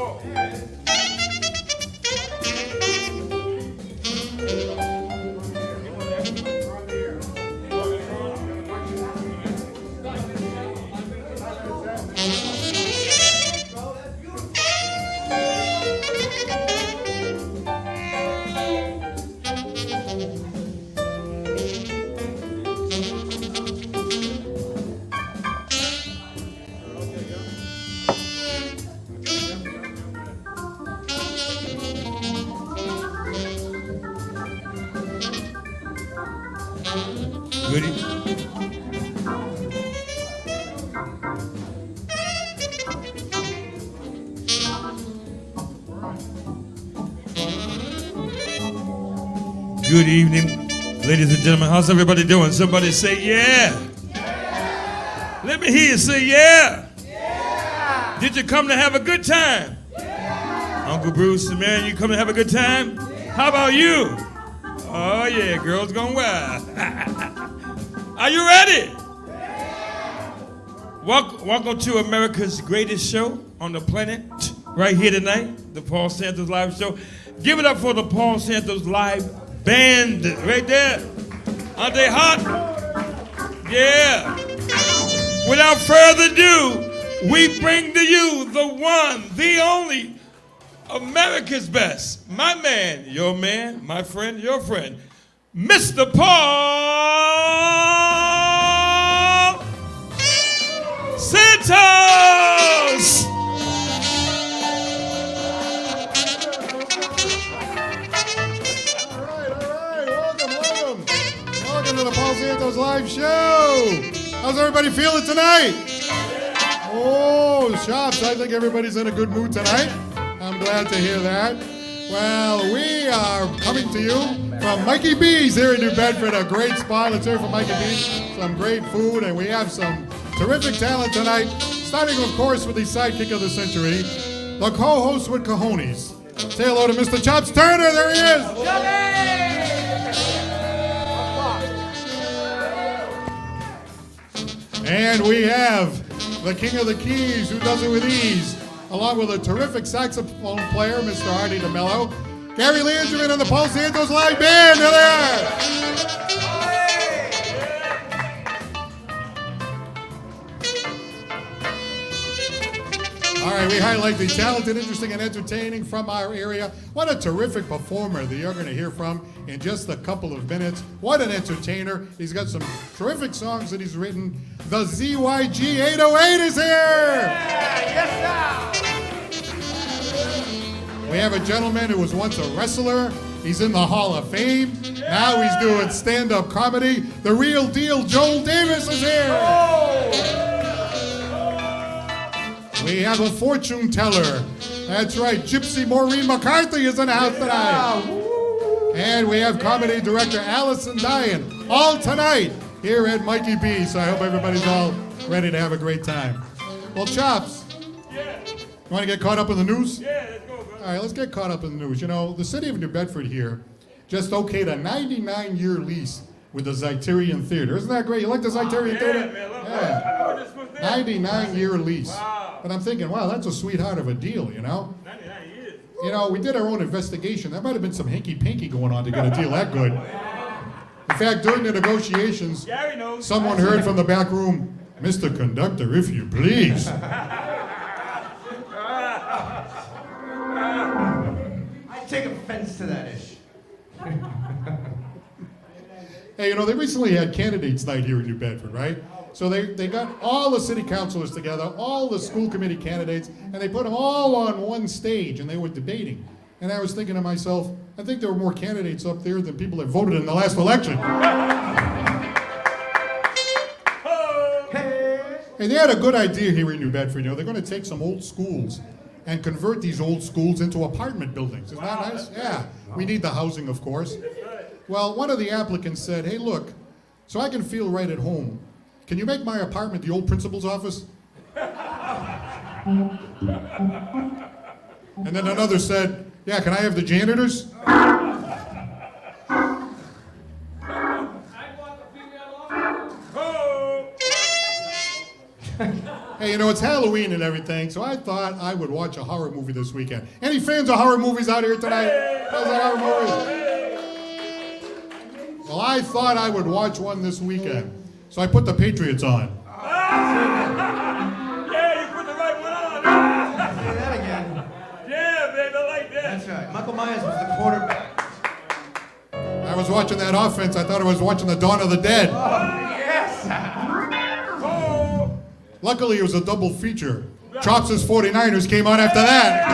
Good evening. Good evening, ladies and gentlemen. How's everybody doing? Somebody say yeah. Yeah. Let me hear you say yeah. Yeah. Did you come to have a good time? Yeah. Uncle Bruce, man, you come to have a good time? Yeah. How about you? Oh yeah, girls going wild. Are you ready? Yeah. Welcome to America's greatest show on the planet, right here tonight, the Paul Santos Live Show. Give it up for the Paul Santos Live Band, right there. Aren't they hot? Yeah. Without further ado, we bring to you the one, the only, America's best, my man, my friend, your friend, Mr. Paul Santos! Welcome to the Paul Santos Live Show. How's everybody feeling tonight? Oh, shops, I think everybody's in a good mood tonight. I'm glad to hear that. Well, we are coming to you from Mikey B's here in New Bedford, a great spot. Let's hear from Mikey B's. Some great food, and we have some terrific talent tonight. Starting, of course, with the sidekick of the century, the co-host with cojones. Say hello to Mr. Chops Turner. There he is. And we have the king of the keys, who does it with ease, along with a terrific saxophone player, Mr. Artie DeMello. Gary Landryman and the Paul Santos Live Band. Here they are. All right, we highlight the talented, interesting, and entertaining from our area. What a terrific performer that you're going to hear from in just a couple of minutes. What an entertainer. He's got some terrific songs that he's written. The ZYG808 is here. Yeah, yes, sir. We have a gentleman who was once a wrestler. He's in the Hall of Fame. Now he's doing stand-up comedy. The real deal, Joel Davis is here. Oh. We have a fortune teller. That's right, Gypsy Maureen McCarthy is in the house tonight. And we have comedy director Allison Dyan, all tonight here at Mikey B. So I hope everybody's all ready to have a great time. Well, Chops, you want to get caught up in the news? Yeah, let's go, bro. All right, let's get caught up in the news. You know, the city of New Bedford here just okayed a 99-year lease with the Zeiterion Theater. Isn't that great? You like the Zeiterion Theater? Man, look, Yeah. 99 99-year lease. Wow. But I'm thinking, wow, that's a sweetheart of a deal, you know? 99 years. You know, we did our own investigation. There might have been some hanky-panky going on to get a deal that good. In fact, during the negotiations, Gary knows. someone heard from the back room, "Mr. Conductor, if you please." I take offense to that ish. Hey, you know, they recently had candidates night here in New Bedford, right? So they got all the city councilors together, all the school committee candidates, and they put them all on one stage, and they were debating. And I was thinking to myself, I think there were more candidates up there than people that voted in the last election. Hey, they had a good idea here in New Bedford. You know, they're going to take some old schools and convert these old schools into apartment buildings. Isn't that nice? Yeah. We need the housing, of course. Well, one of the applicants said, hey, look, so I can feel right at home, can you make my apartment the old principal's office? And then another said, yeah, can I have the janitors? Hey, you know, it's Halloween and everything, so I thought I would watch a horror movie this weekend. Any fans of horror movies out here tonight? Fans of horror movies? Well, I thought I would watch one this weekend, so I put the Patriots on. Yeah, you put the right one on. Say that again. Yeah, baby, I like that. That's right. Michael Myers was the quarterback. I was watching that offense, I thought I was watching the Dawn of the Dead. Yes. Oh, Luckily, it was a double feature. Chops' 49ers came on after that.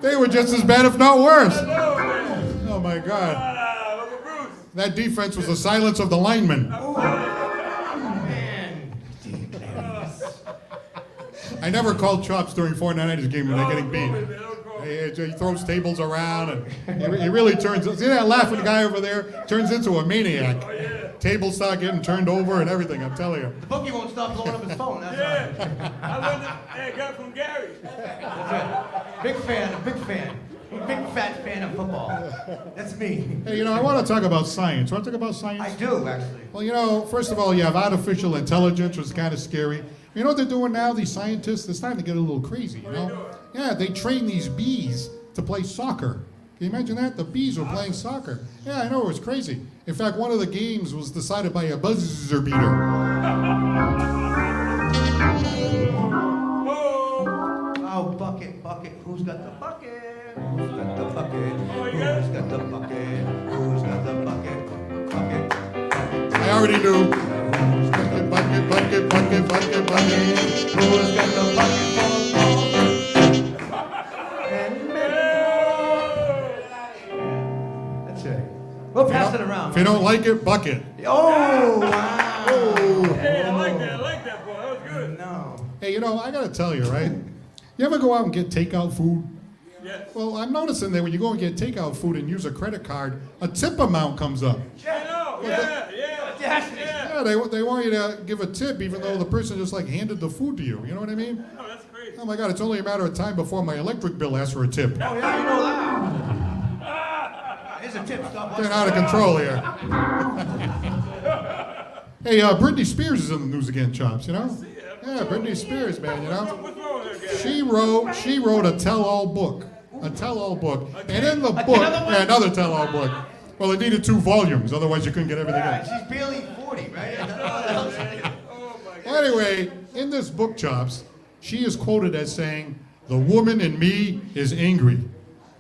They were just as bad, if not worse. hello, man. Oh my God. Uncle Bruce. That defense was the silence of the linemen. Man. I never called Chops during 49ers game when they're getting beat. Don't call me. He throws tables around and he really turns. See that laughing guy over there? Turns into a maniac. Oh, yeah. Tables start getting turned over and everything, I'm telling you. The bookie won't stop blowing up his phone. That's Yeah. right. I learned that got from Gary. That's right. Big fan. Big fat fan of football. That's me. Hey, I want to talk about science. Want to talk about science? I do, actually. Well, first of all, you have artificial intelligence, which is kind of scary. You know what they're doing now? These scientists, they're starting to get a little crazy, What are they doing? Yeah, they train these bees to play soccer. Can you imagine that? The bees were playing soccer. Yeah, I know, it was crazy. In fact, one of the games was decided by a buzzer beater. Oh, Oh, bucket. Who's got the bucket? Who's got the bucket? Oh, you got it? Who's got the bucket? Who's got the bucket? Bucket. I already knew. Who's got the Bucket. Who's got the bucket full of balls? And that's right. We'll pass it around. If you don't like it, bucket. Oh, wow. hey, I like that, boy. That was good. No. Hey, I got to tell you, right? You ever go out and get takeout food? Yes. Well, I'm noticing that when you go and get takeout food and use a credit card, a tip amount comes up. I know. Yeah. Yeah, they want you to give a tip even though the person just handed the food to you. You know what I mean? Oh, that's crazy. Oh my God, it's only a matter of time before my electric bill asks for a tip. Oh, yeah, you know that. Here's a tip. Stop Getting out of control here. Hey, Britney Spears is in the news again, Chops, Yeah, Britney Spears, man, What's wrong with her, guy? She wrote a tell-all book. And in the book, Another one? another tell-all book. Well, it needed 2 volumes, otherwise you couldn't get everything Yeah, in. she's barely 40, right? Oh, my God. Well, anyway, in this book, Chops, she is quoted as saying, "The woman in me is angry."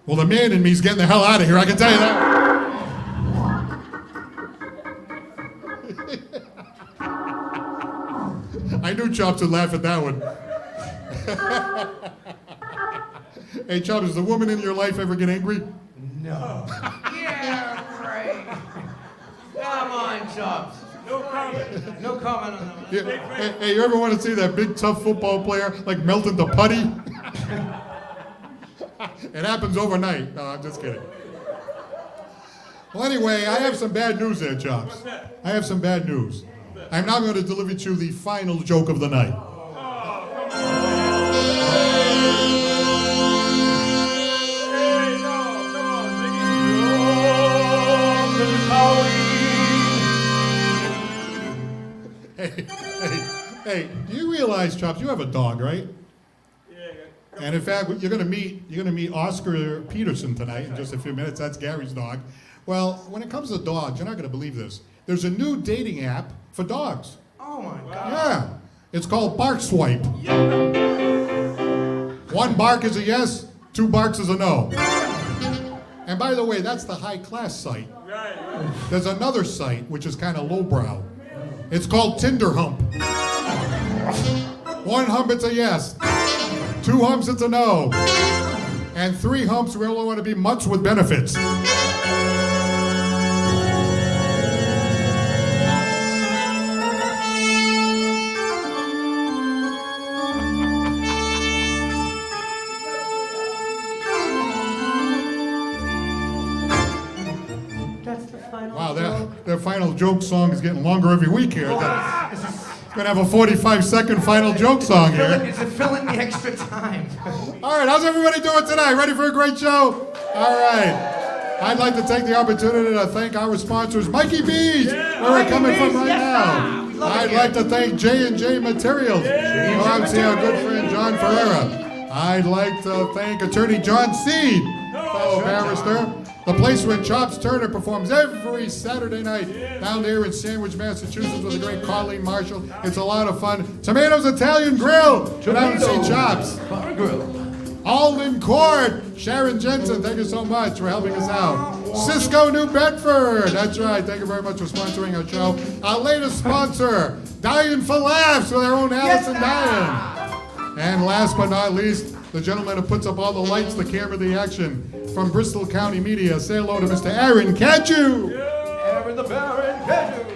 Well, the man in me is getting the hell out of here, I can tell you that. I knew Chops would laugh at that one. Hey, Chops, does the woman in your life ever get angry? No. Yeah, right. Come on, Chops. No comment. No comment on that one. Yeah. Hey, you ever want to see that big, tough football player melt into putty? It happens overnight. No, I'm just kidding. Well, anyway, I have some bad news there, Chops. What's that? I have some bad news. I'm now going to deliver to you the final joke of the night. Hey, no, come on, Hey, do you realize, Chops, you have a dog, right? Yeah. And in fact, you're going to meet Oscar Peterson tonight in just a few minutes. That's Gary's dog. Well, when it comes to dogs, you're not going to believe this. There's a new dating app for dogs. Oh, my God. Yeah, it's called Bark Swipe. 1 bark is a yes, 2 barks is a no. And by the way, that's the high-class site. Right. There's another site which is kind of lowbrow. It's called Tinder Hump. 1 hump, it's a yes. 2 humps, it's a no. And 3 humps, we only want to be much with benefits. That's the final Wow, joke. their final joke song is getting longer every week here. It's going to have a 45-second final joke song here. Is it filling the extra time? All right, how's everybody doing tonight? Ready for a great show? All right. I'd like to take the opportunity to thank our sponsors, Mikey B's, where we're coming from right now. I'd like to thank J&J Materials. Go out and see our good friend John Ferreira. I'd like to thank attorney John Seed, fellow barrister. The place where Chops Turner performs every Saturday night down there in Sandwich, Massachusetts with the great Colleen Marshall. It's a lot of fun. Tomatoes Italian Grill. Go down and see Chops. Alden Court. Sharon Jensen, thank you so much for helping us out. Cisco, New Bedford. That's right. Thank you very much for sponsoring our show. Our latest sponsor, Dying for Laughs with our own Allison Dyan. And last but not least, the gentleman who puts up all the lights, the camera, the action from Bristol County Media. Say hello to Mr. Aaron Catchu. Aaron the Baron Catchu.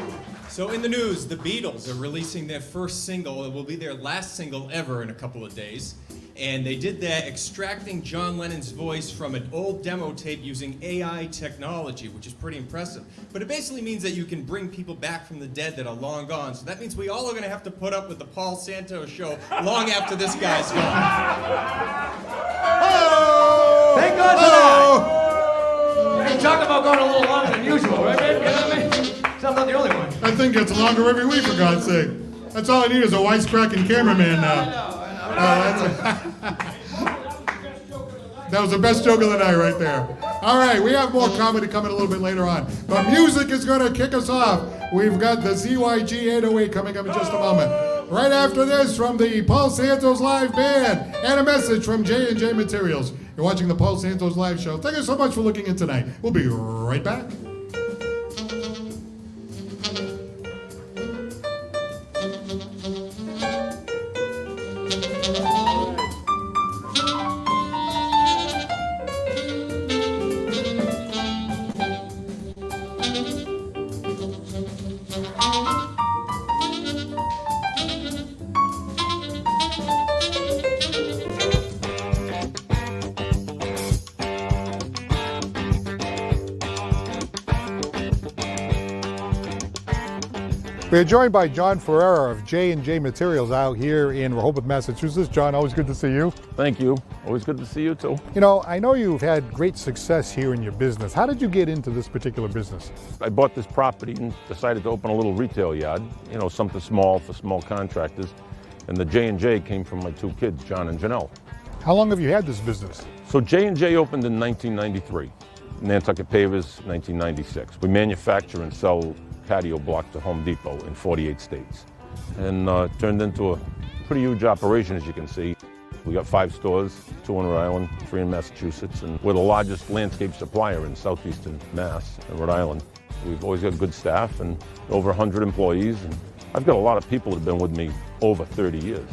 So in the news, the Beatles are releasing their first single. It will be their last single ever in a couple of days. And they did that extracting John Lennon's voice from an old demo tape using AI technology, which is pretty impressive. But it basically means that you can bring people back from the dead that are long gone. So that means we all are going to have to put up with the Paul Santos show long after this guy's gone. Oh! Thank God for that! Hey, talk about going a little longer than usual, right, babe? You know what I mean? So I'm not the only one. That thing gets longer every week, for God's sake. That's all I need is a wisecracking cameraman now. That was the best joke of the night right there. All right, we have more comedy coming a little bit later on. But music is going to kick us off. We've got the ZYG808 coming up in just a moment. Right after this, from the Paul Santos Live Band, and a message from J&J Materials. You're watching the Paul Santos Live Show. Thank you so much for looking in tonight. We'll be right back. We're joined by John Ferreira of J&J Materials out here in Rehoboth, Massachusetts. John, always good to see you. Thank you. Always good to see you too. You know, I know you've had great success here in your business. How did you get into this particular business? I bought this property and decided to open a little retail yard, you know, something small for small contractors. And the J&J came from my two kids, John and Janelle. How long have you had this business? So J&J opened in 1993. Nantucket Pavers, 1996. We manufacture and sell patio block to Home Depot in 48 states. And turned into a pretty huge operation, as you can see. We got 5 stores, 2 in Rhode Island, 3 in Massachusetts, and we're the largest landscape supplier in southeastern Mass and Rhode Island. We've always got good staff and over 100 employees, and I've got a lot of people that have been with me over 30 years.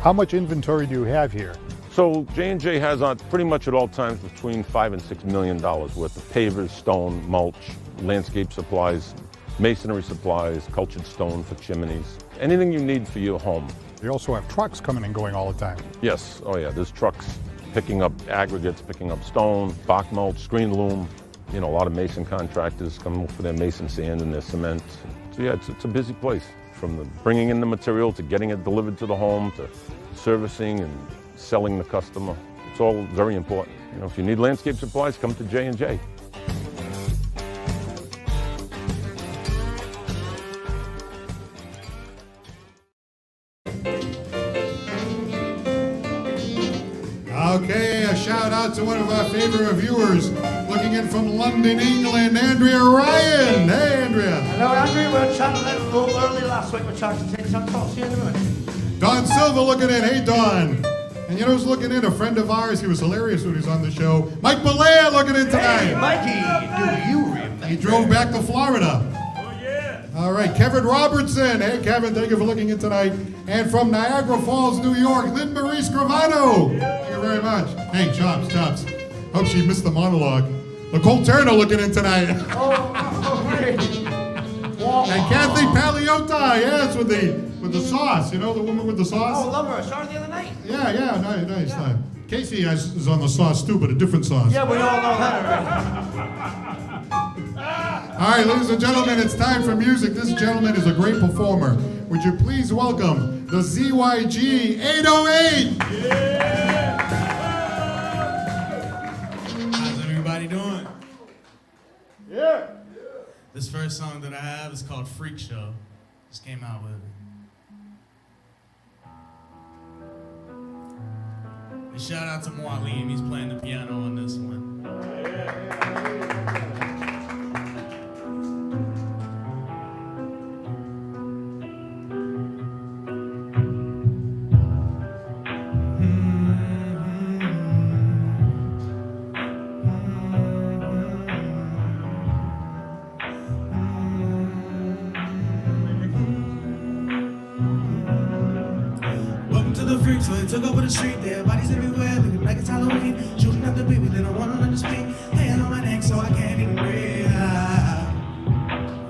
How much inventory do you have here? So J&J has on pretty much at all times between $5 and $6 million worth of pavers, stone, mulch, landscape supplies, masonry supplies, cultured stone for chimneys, anything you need for your home. You also have trucks coming and going all the time. Yes, oh yeah, there's trucks picking up aggregates, picking up stone, bark mulch, screen loom. You know, a lot of mason contractors come for their mason sand and their cement. So yeah, it's a busy place. From the bringing in the material to getting it delivered to the home to servicing and selling the customer. It's all very important. You know, if you need landscape supplies, come to J&J. Okay, a shout out to one of our favorite reviewers looking in from London, England, Andrea Ryan. Hey, Andrea. Hello, Andrew. We're chatting a little early last week. We're chatting to some talk. See you in a minute. Don Silva looking in. Hey, Don. And you know who's looking in? A friend of ours. He was hilarious when he was on the show. Mike Balea looking in tonight. Hey, Mikey, do you remember? He drove back to Florida. Oh, yeah. All right, Kevin Robertson. Hey, Kevin, thank you for looking in tonight. And from Niagara Falls, New York, Lynn Marie Scrivano. Thank you very much. Hey, Chops. Hope she missed the monologue. Nicole Turner looking in tonight. Oh, great. And Kathy Paliota, yes, with the sauce. You know, the woman with the sauce? Oh, love her. I saw her the other night. Yeah, nice. Yeah. Casey is on the sauce too, but a different sauce. Yeah, we all know that already. All right, ladies and gentlemen, it's time for music. This gentleman is a great performer. Would you please welcome the ZYG808? How's everybody doing? Yeah. This first song that I have is called Freak Show. Just came out with it. And shout out to Moaleem, he's playing the piano on this one. So they took over the street, there bodies everywhere, looking like it's Halloween. Shooting at the people, they don't want to let us speak. Hand on my neck so I can't even breathe.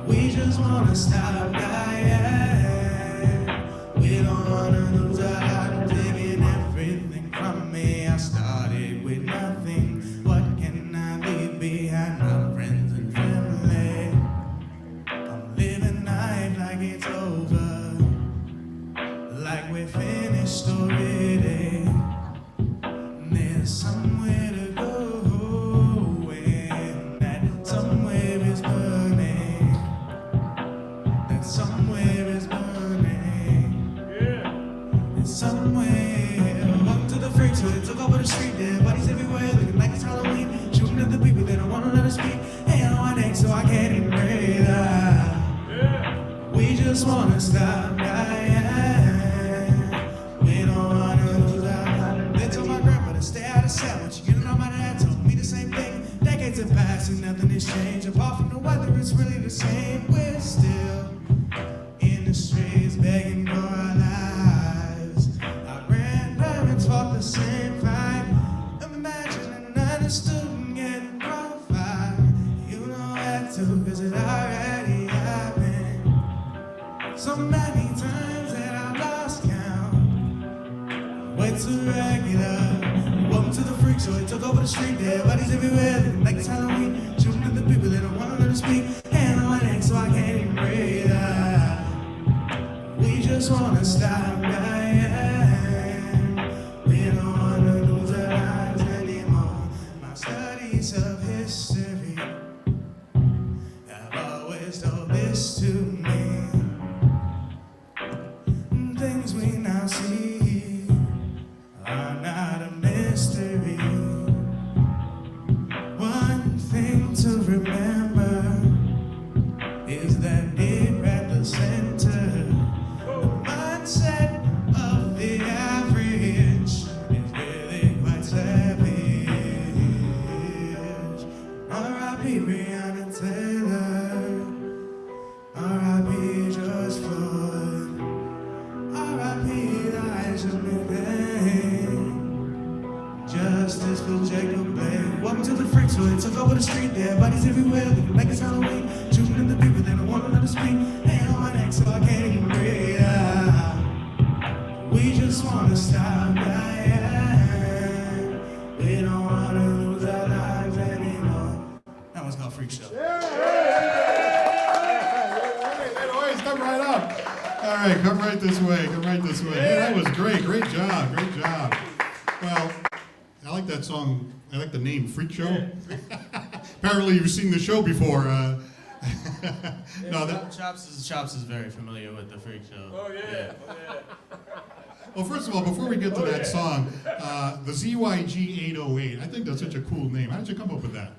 We just want to stop dying. We don't want to lose our lives, taking everything from me. I started with nothing. What can I leave behind? My friends and family. I'm living life like it's over, like we finished already. There's somewhere to go, and that somewhere is burning. That somewhere is burning. It's somewhere. Welcome to the freaks, so they took over the street. There bodies everywhere, looking like it's Halloween. Shooting at the people, they don't want to let us speak. Hand on my neck, so I can't even breathe. We just want to stop dying. Stay out of cell, but you get on my dad told me the same thing. Decades have passed and nothing has changed. Apart from the weather, it's really the same. We're still in the streets begging for our lives. Our grandparents fought the same fight. Imagine and understood and getting profile. You know that too, cause it already happened. So many times that I've lost count. Way too regular. Welcome to the freak show, they took over the street, there bodies everywhere, looking like it's Halloween. Shooting at the people, they don't want to let us speak. Hand on my neck so I can't even breathe. We just want to stop dying. We don't want to lose our lives anymore. My studies of history have always told this to me. Things we now see are not a mystery. One thing to remember is that deep at the center, the mindset of the average is really quite savage. R.I.P. Breonna Taylor, R.I.P. George Floyd, R.I.P. Elijah McVeigh. Justice for Jacob Blake. Welcome to the freaks, so they took over the street. There bodies everywhere, looking like it's Halloween. Shooting at the people, they don't want to let us speak. Hand on my neck so I can't even breathe. We just want to stop dying. We don't want to lose our lives anymore. That one's called Freak Show. Anyways, come right up. All right, come right this way. Come right this way. Hey, that was great. Great job. Great job. Well, I like that song. I like the name, Freak Show. Apparently, you've seen the show before. No, Chops is very familiar with the Freak Show. Oh, yeah. Well, first of all, before we get to that song, the ZYG808. I think that's such a cool name. How did you come up with that?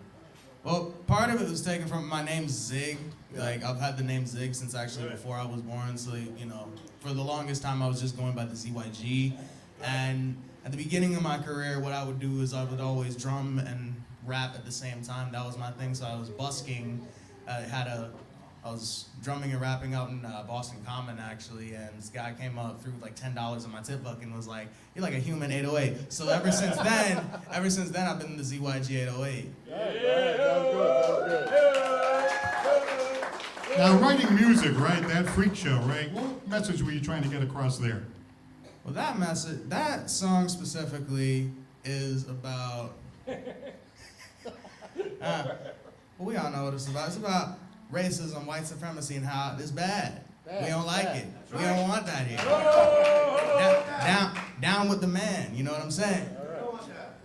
Well, part of it was taken from my name's Zig. Like, I've had the name Zig since actually before I was born. So, you know, for the longest time, I was just going by the ZYG. And at the beginning of my career, what I would do is I would always drum and rap at the same time. That was my thing. So I was busking. I was drumming and rapping out in Boston Common, actually, and this guy came up, threw like $10 in my tip bucket and was like, "You're like a human 808." So ever since then, I've been the ZYG808. Now, writing music, right? That Freak Show, right? What message were you trying to get across there? Well, that song specifically is about. Well, we all know what it's about. It's about racism, white supremacy, and how it's bad. We don't like it. We don't want that here. Down with the man. You know what I'm saying?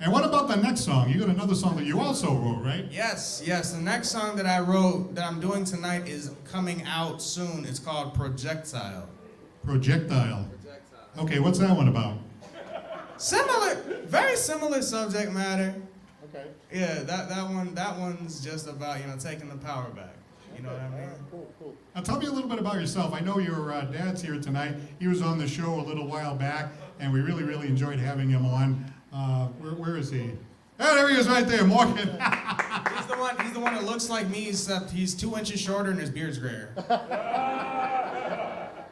And what about the next song? You got another song that you also wrote, right? Yes, yes. The next song that I wrote that I'm doing tonight is coming out soon. It's called Projectile. Projectile. Okay, what's that one about? Similar, very similar subject matter. Okay. Yeah, that one's just about, taking the power back. You know what I mean? Cool. Now tell me a little bit about yourself. I know your dad's here tonight. He was on the show a little while back, and we really, really enjoyed having him on. Where is he? Oh, there he is right there, Morgan. He's the one that looks like me, except he's 2 inches shorter and his beard's grayer.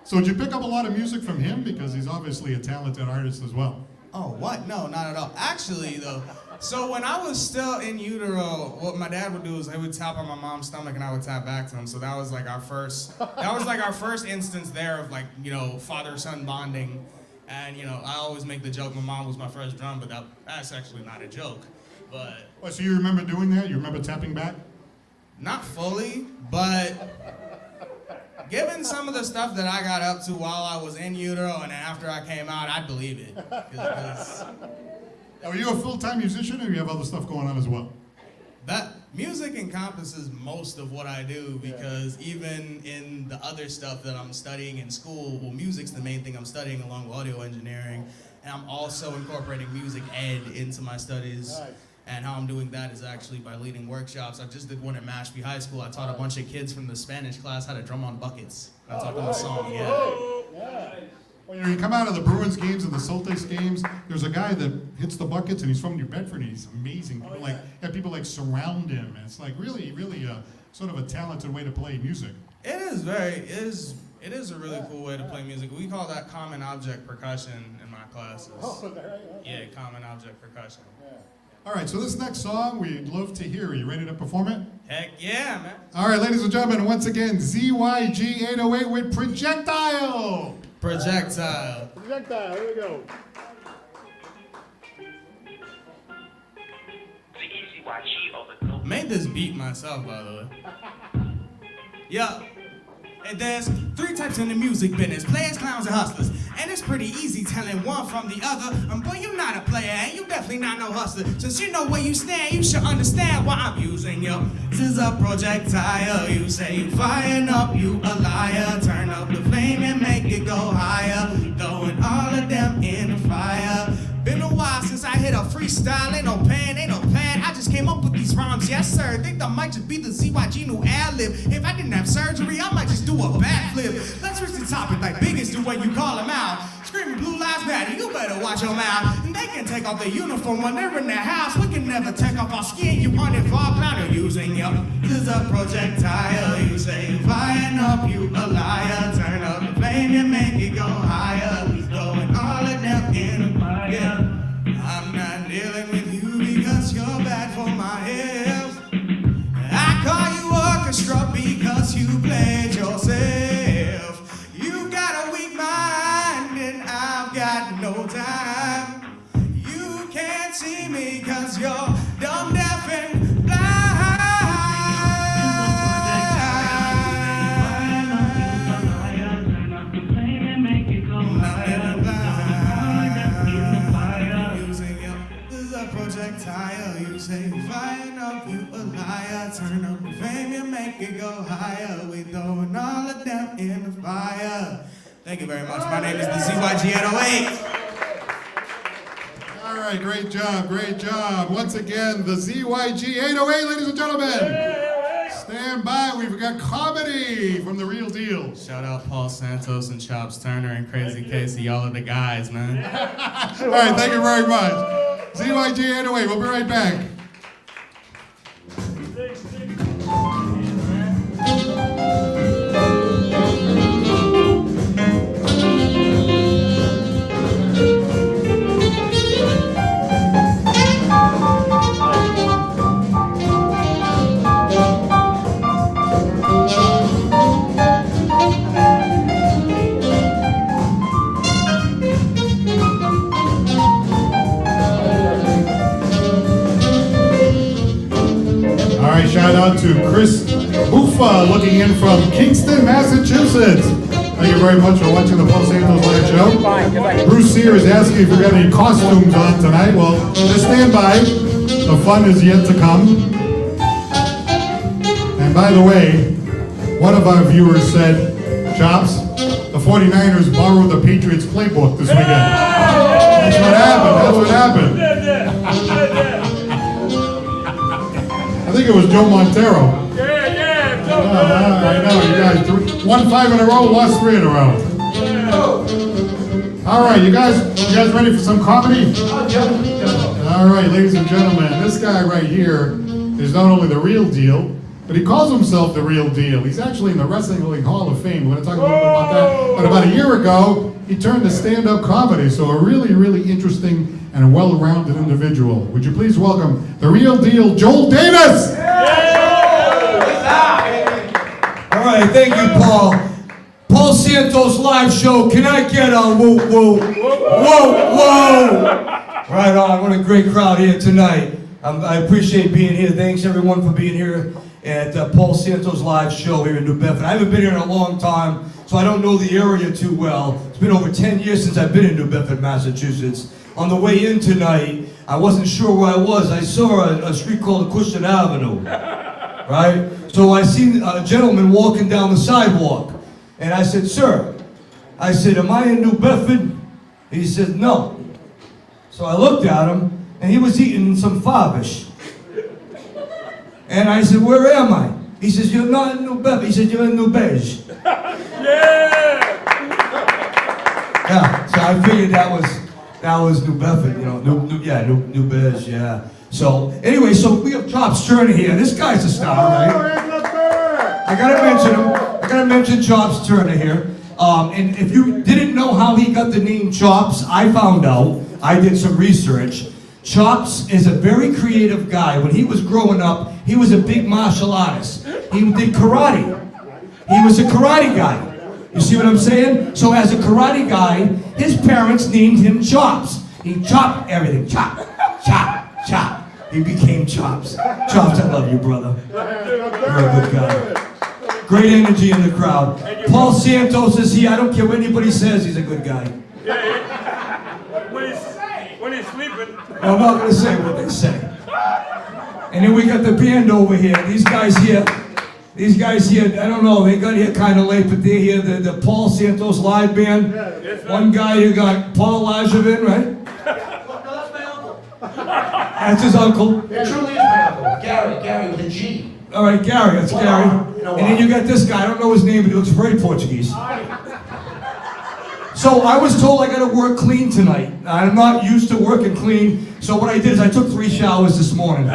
So did you pick up a lot of music from him? Because he's obviously a talented artist as well. Oh, what? No, not at all. Actually, though, so when I was still in utero, what my dad would do is he would tap on my mom's stomach and I would tap back to him. So that was like our first instance there of like, father-son bonding. And, I always make the joke my mom was my first drum, but that's actually not a joke. But Oh, so you remember doing that? You remember tapping back? not fully, but given some of the stuff that I got up to while I was in utero and after I came out, I'd believe it. 'Cause Are you a full-time musician, or you have other stuff going on as well? that music encompasses most of what I do, because even in the other stuff that I'm studying in school, well, music's the main thing I'm studying along with audio engineering, and I'm also incorporating music ed into my studies. Nice. And how I'm doing that is actually by leading workshops. I just did one at Mashpee High School. I taught a bunch of kids from the Spanish class how to drum on buckets. I taught them a song, yeah. When you come out of the Bruins games and the Celtics games, there's a guy that hits the buckets, and he's from New Bedford, and he's amazing. People surround him. And it's like really, really sort of a talented way to play music. It is a really cool way to play music. We call that common object percussion in my classes. Yeah, common object percussion. All right, so this next song we'd love to hear. Are you ready to perform it? Heck yeah, man. All right, ladies and gentlemen, once again, ZYG808 with Projectile. Projectile. Projectile, here we go. Made this beat myself, by the way. Yeah. And there's 3 types in the music business: players, clowns, and hustlers. And it's pretty easy telling one from the other. Boy, you're not a player, and you definitely not no hustler. Since you know where you stand, you should understand why I'm using you. This is a projectile. You say you firing up, you a liar. Turn up the flame and make it go higher. Throwing all of them in the fire. Been a while since I hit a freestyle. Ain't no pen, ain't no pad. I just came up with these rhymes, yes sir. Think that might just be the ZYG new ad-lib. If I didn't have surgery, I might just do a backflip. Let's switch the topic like biggest do when you call them out. Screaming blue lives matter, you better watch your mouth. And they can take off their uniform when they're in their house. We can never take off our skin, you uninvolved clown are using you. This is a projectile. You say you firing up, you a liar. Turn up the flame and make it go higher. Throwing all of them in the fire. I'm not dealing with you because you're bad for my health. I call you orchestra because you played yourself. You got a weak mind and I've got no time. You can't see me because you're dumb, deaf, and blind. Projectile, you say firing up, you a liar. Turn up the flame, you make it go higher. We throwing all of them in the fire. Thank you very much. My name is the ZYG808. All right, great job, great job. Once again, the ZYG808, ladies and gentlemen. Stand by, we've got comedy from the real deal. Shout out Paul Santos and Chops Turner and Crazy Casey. Y'all are the guys, man. All right, thank you very much. ZYG808, we'll be right back. Shout out to Chris Buffa, looking in from Kingston, Massachusetts. Thank you very much for watching the Paul Santos Live Show. Bruce Sear is asking if we got any costumes on tonight. Well, just stand by. The fun is yet to come. And by the way, one of our viewers said, Chops, the 49ers borrowed the Patriots playbook this weekend. That's what happened. That's what happened. I think it was Joe Montero. I know, you guys won 5 in a row, lost 3 in a row. All right, you guys ready for some comedy? All right, ladies and gentlemen, this guy right here is not only the real deal, but he calls himself the real deal. He's actually in the Wrestling League Hall of Fame. We're going to talk a little bit about that. But about a year ago, he turned to stand-up comedy. So a really, really interesting and well-rounded individual. Would you please welcome the real deal, Joel Davis? All right, thank you, Paul. Paul Santos Live Show. Can I get a whoa, whoa, whoa, whoa? Right on. What a great crowd here tonight. I appreciate being here. Thanks, everyone, for being here at Paul Santos Live Show here in New Bedford. I haven't been here in a long time, so I don't know the area too well. It's been over 10 years since I've been in New Bedford, Massachusetts. On the way in tonight, I wasn't sure where I was. I saw a street called Acushnet Avenue, right? So I seen a gentleman walking down the sidewalk, and I said, sir, I said, am I in New Bedford? He said, no. So I looked at him, and he was eating some favish. And I said, where am I? He says, you're not in New Bedford. He said, you're in New Beige. Yeah, so I figured that was New Bedford, you know, New Beige, yeah. So, anyway, so we have Chops Turner here. This guy's a star, right? I gotta mention him. I gotta mention Chops Turner here. And if you didn't know how he got the name Chops, I found out. I did some research. Chops is a very creative guy. When he was growing up, he was a big martial artist. He did karate. He was a karate guy. You see what I'm saying? So as a karate guy, his parents named him Chops. He chopped everything. Chop, chop, chop. He became Chops. Chops, I love you, brother. You're a good guy. Great energy in the crowd. Paul Santos is here. I don't care what anybody says, he's a good guy. When he's sleeping. I'm not going to say what they say. And then we got the band over here. These guys here, I don't know, they got here kind of late, but they're here, the Paul Santos Live Band. One guy, you got Paul Lajavin, right? No, that's my uncle. That's his uncle. That truly is my uncle. Gary with a G. All right, Gary, that's Gary. And then you got this guy, I don't know his name, but he looks very Portuguese. So I was told I gotta work clean tonight. I'm not used to working clean, so what I did is I took 3 showers this morning.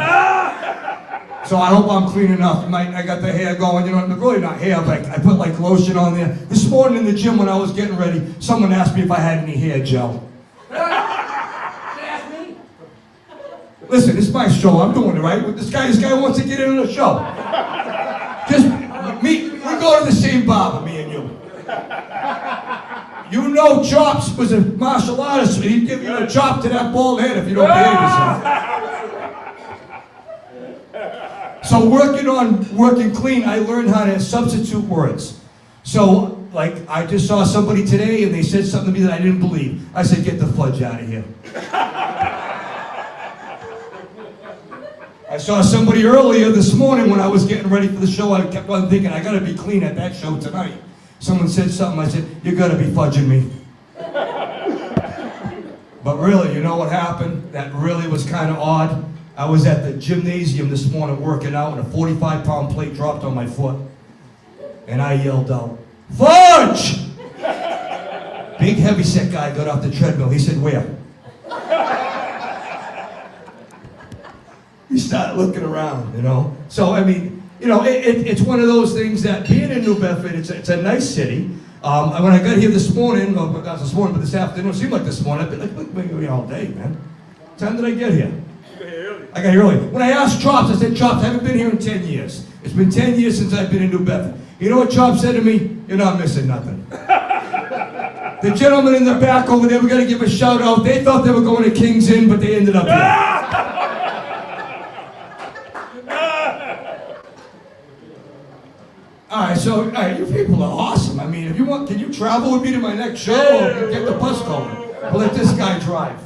So I hope I'm clean enough. I got the hair going, you know, really not hair, but I put like lotion on there. This morning in the gym when I was getting ready, someone asked me if I had any hair gel. Ask me. Listen, it's my show, I'm doing it, right? This guy wants to get in on the show. Just, we go to the same barber, me and you. You know Chops was a martial artist, so he'd give you a chop to that bald head if you don't behave yourself. So working clean, I learned how to substitute words. So, like, I just saw somebody today and they said something to me that I didn't believe. I said, get the fudge out of here. I saw somebody earlier this morning when I was getting ready for the show. I kept on thinking, I gotta be clean at that show tonight. Someone said something, I said, you gotta be fudging me. But really, you know what happened? That really was kind of odd. I was at the gymnasium this morning working out and a 45-pound plate dropped on my foot. And I yelled out, fudge! Big heavyset guy got off the treadmill. He said, where? He started looking around, you know? So, I mean, you know, it's one of those things that being in New Bedford, it's a nice city. When I got here this morning, not this morning, but this afternoon, it seemed like this morning, I've been like all day, man. What time did I get here? I got here early. When I asked Chops, I said, Chops, I haven't been here in 10 years. It's been 10 years since I've been in New Bedford. You know what Chops said to me? You're not missing nothing. The gentleman in the back over there, we got to give a shout out. They thought they were going to King's Inn, but they ended up here. All right, so you people are awesome. I mean, if you want, can you travel with me to my next show or get the bus going? We'll let this guy drive.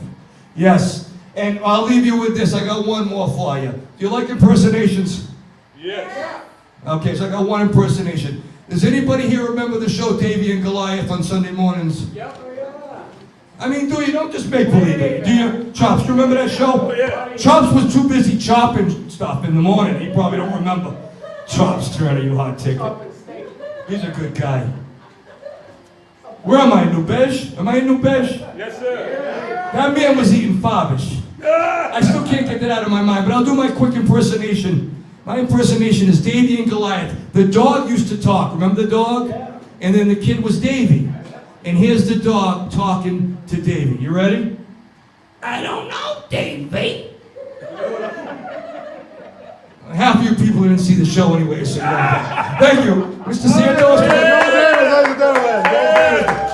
Yes, and I'll leave you with this. I got one more for you. Do you like impersonations? Yes. Okay, so I got one impersonation. Does anybody here remember the show Davy and Goliath on Sunday mornings? Yep. I mean, do you? Don't just make believe it. Do you? Chops, you remember that show? Oh, yeah. Chops was too busy chopping stuff in the morning. He probably don't remember. Chops, Turner, you hot ticket. He's a good guy. Where am I, New Beige? Am I in New Beige? Yes, sir. That man was eating fabish. I still can't get that out of my mind, but I'll do my quick impersonation. My impersonation is Davy and Goliath. The dog used to talk. Remember the dog? And then the kid was Davy. And here's the dog talking to Davy. You ready? I don't know, Davy. Half of you people didn't see the show anyway, so thank you. Mr. Santos.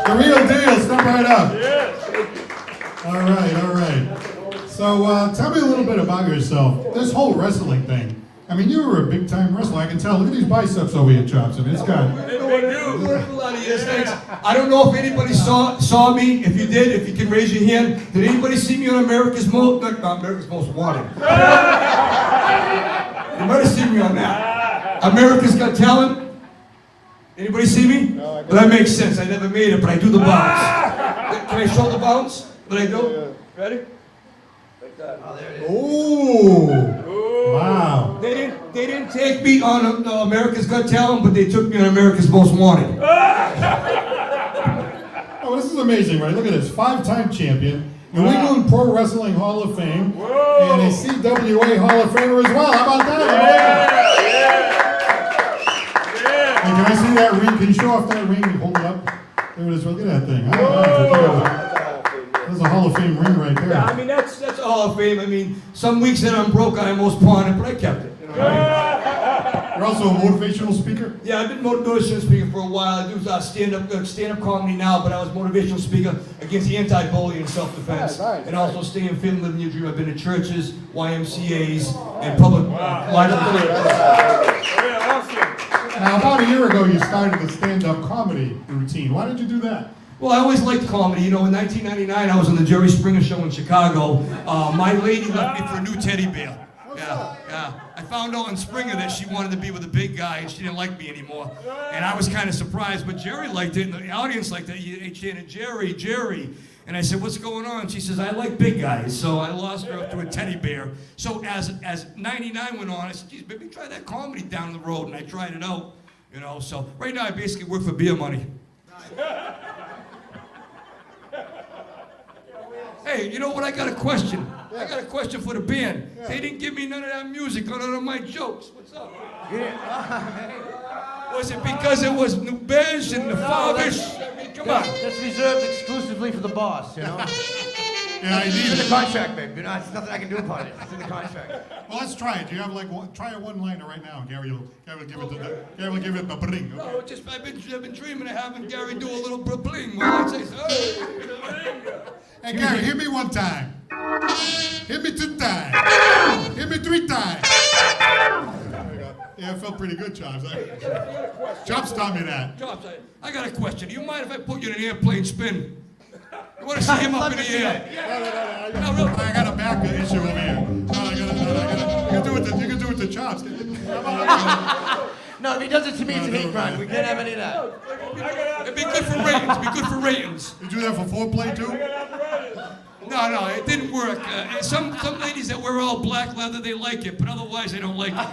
The real deal, step right up. All right. So tell me a little bit about yourself. This whole wrestling thing. I mean, you were a big time wrestler. I can tell. Look at these biceps over here, Chops. I mean, it's got. I don't know if anybody saw me. If you did, if you can raise your hand. Did anybody see me on America's Most Wanted? You might have seen me on that. America's Got Talent. Anybody see me? No, well, that makes sense. I never made it, but I do the bounce. Can I show the bounce? What I do? Ready? Like that. Oh, there it is. Ooh. Wow. They didn't take me on America's Got Talent, but they took me on America's Most Wanted. Oh, this is amazing, right? Look at this. 5-time champion. New England Pro Wrestling Hall of Fame. Whoa. And a CWA Hall of Famer as well. How about that? Yeah. Hey, can I see that ring? Can you show off that ring and hold it up? There it is. Look at that thing. There's a Hall of Fame ring right there. Yeah, I mean, that's a Hall of Fame. I mean, some weeks that I'm broke, I almost pawned it, but I kept it. You know what I mean? You're also a motivational speaker? Yeah, I've been motivational speaker for a while. I do stand-up comedy now, but I was motivational speaker against the anti-bullying and self-defense. Nice. And also stay in film, living your dream. I've been to churches, YMCAs, and public libraries. Now, about a year ago, you started the stand-up comedy routine. Why did you do that? Well, I always liked comedy. You know, in 1999, I was on the Jerry Springer Show in Chicago. My lady left me for a new teddy bear. Yeah. I found out on Springer that she wanted to be with a big guy and she didn't like me anymore. And I was kind of surprised, but Jerry liked it and the audience liked it. He chanted, Jerry. And I said, what's going on? She says, I like big guys. So I lost her up to a teddy bear. So as 99 went on, I said, geez, maybe try that comedy down the road. And I tried it out, you know. So right now I basically work for beer money. Hey, you know what? I got a question. I got a question for the band. They didn't give me none of that music or none of my jokes. What's up? Was it because it was New Beige and the Favish? I mean, come on. That's reserved exclusively for the boss, you know? Yeah, I It's need in the it. contract, babe. You know, it's nothing I can do about it. It's in the contract. Well, let's try it. Do you have like try a one-liner right now? Gary will give it the bring. No, just I've been dreaming of having Gary do a little bling while I say, Hey, Gary, hit me one time. Hit me 2 times. Hit me 3 times. There you go. Yeah, it felt pretty good, Chops. Chops taught me that. Chops, I got a question. Do you mind if I put you in an airplane spin? You want to see him up in the air? No, really. I got a back issue over here. You can do it to Chops. No, if he does it to me, it's a hate crime. We can't have any of that. It'd be good for ratings. Be good for ratings. You do that for foreplay too? No, it didn't work. Some ladies that wear all black leather, they like it, but otherwise they don't like it.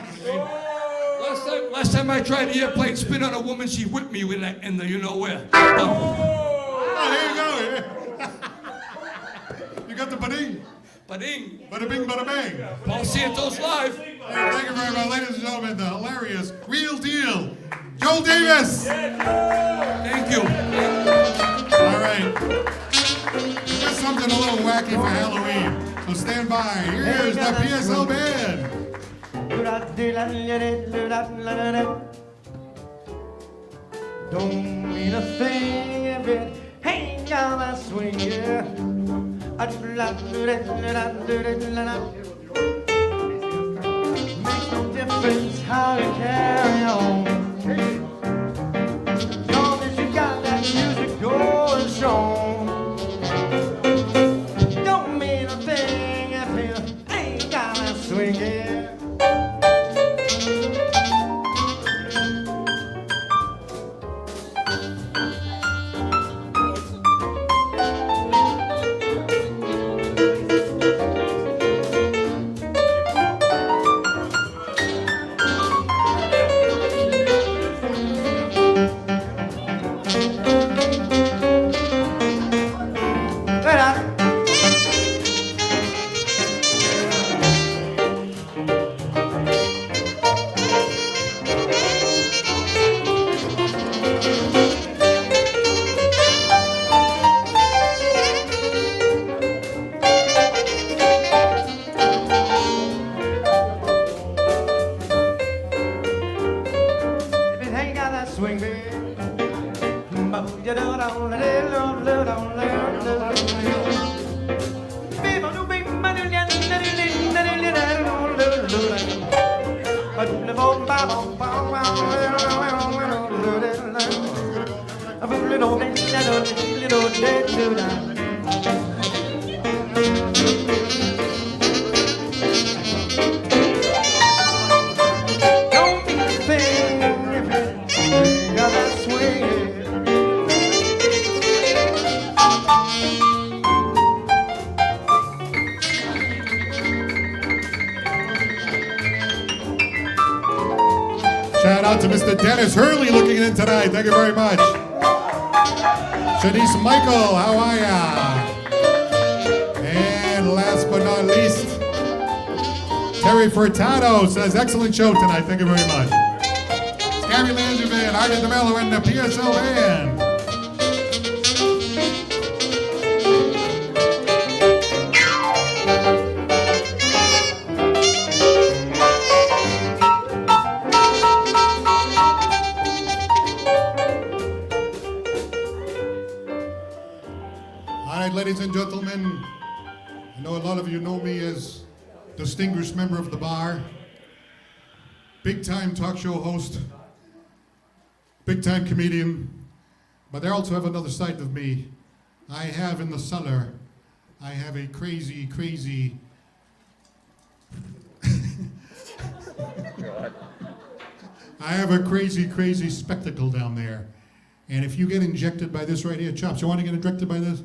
Last time I tried the airplane spin on a woman, she whipped me in the you know where. Oh, there you go. You got the bading. Bading. Bada bing, bada bang. Paul Santos live. Thank you very much, ladies and gentlemen. The hilarious Real Deal, Joel Davis. Thank you. All right. Here's something a little wacky for Halloween. So stand by. Here's the PSL Band. Don't mean a thing if it ain't got that swing, yeah. Makes no difference how you carry on. out to Mr. Dennis Hurley looking in tonight. Thank you very much. Shanice Michael, how are ya? And last but not least, Terry Furtado says, excellent show tonight. Thank you very much. Scary Langevin, Artie DeMello, and the PSL Band. Ladies and gentlemen, I know a lot of you know me as distinguished member of the bar, big-time talk show host, big-time comedian, but I also have another side of me. I have in the cellar, I have a crazy, crazy... I have a crazy, crazy spectacle down there. And if you get injected by this right here, Chops, you want to get injected by this?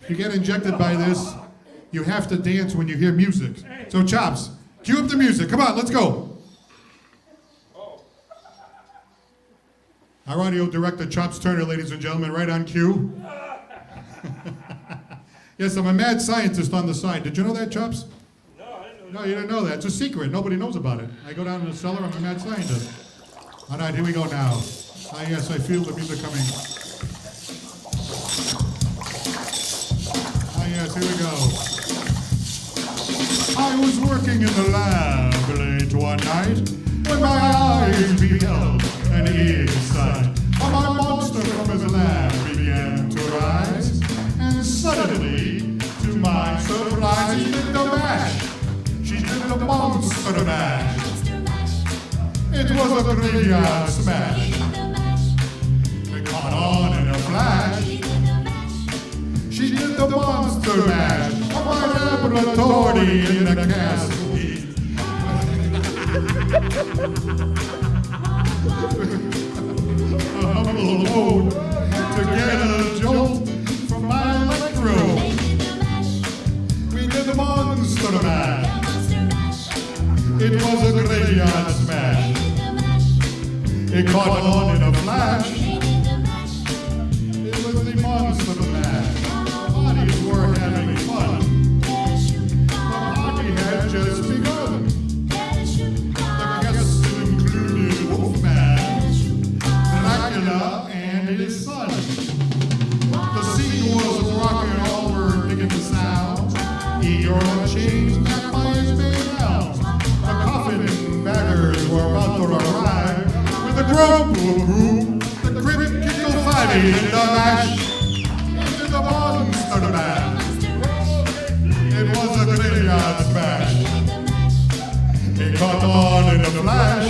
If you get injected by this, you have to dance when you hear music. So Chops, cue up the music. Come on, let's go. Our audio director, Chops Turner, ladies and gentlemen, right on cue. Yes, I'm a mad scientist on the side. Did you know that, Chops? No, I didn't know. No, you didn't know that. It's a secret. Nobody knows about it. I go down in the cellar. I'm a mad scientist. All right, here we go now. Ah, yes, I feel the music coming. Yes, here we go. I was working in the lab late one night when my eyes beheld an eerie sight. For my monster from his lab began to rise, and suddenly, to my surprise, she did the mash. She did the monster mash. It was a graveyard smash. It caught on in a flash. She did the monster mash of my laboratory in the castle heat. A humble vote to get a jolt from my electrode. We did the monster mash. It was a graveyard smash. It caught on in a flash. It was the monster mash. Parties were having fun. The party had just begun. The guests included Wolfman, Dracula, and his son. The scene was rocking, all were digging the sound. Eager chains back by his main house. The coffin baggers were about to arrive. With the grumble group, the critical fighting in the mash. The monster mash. It was a graveyard smash. It caught on in a flash.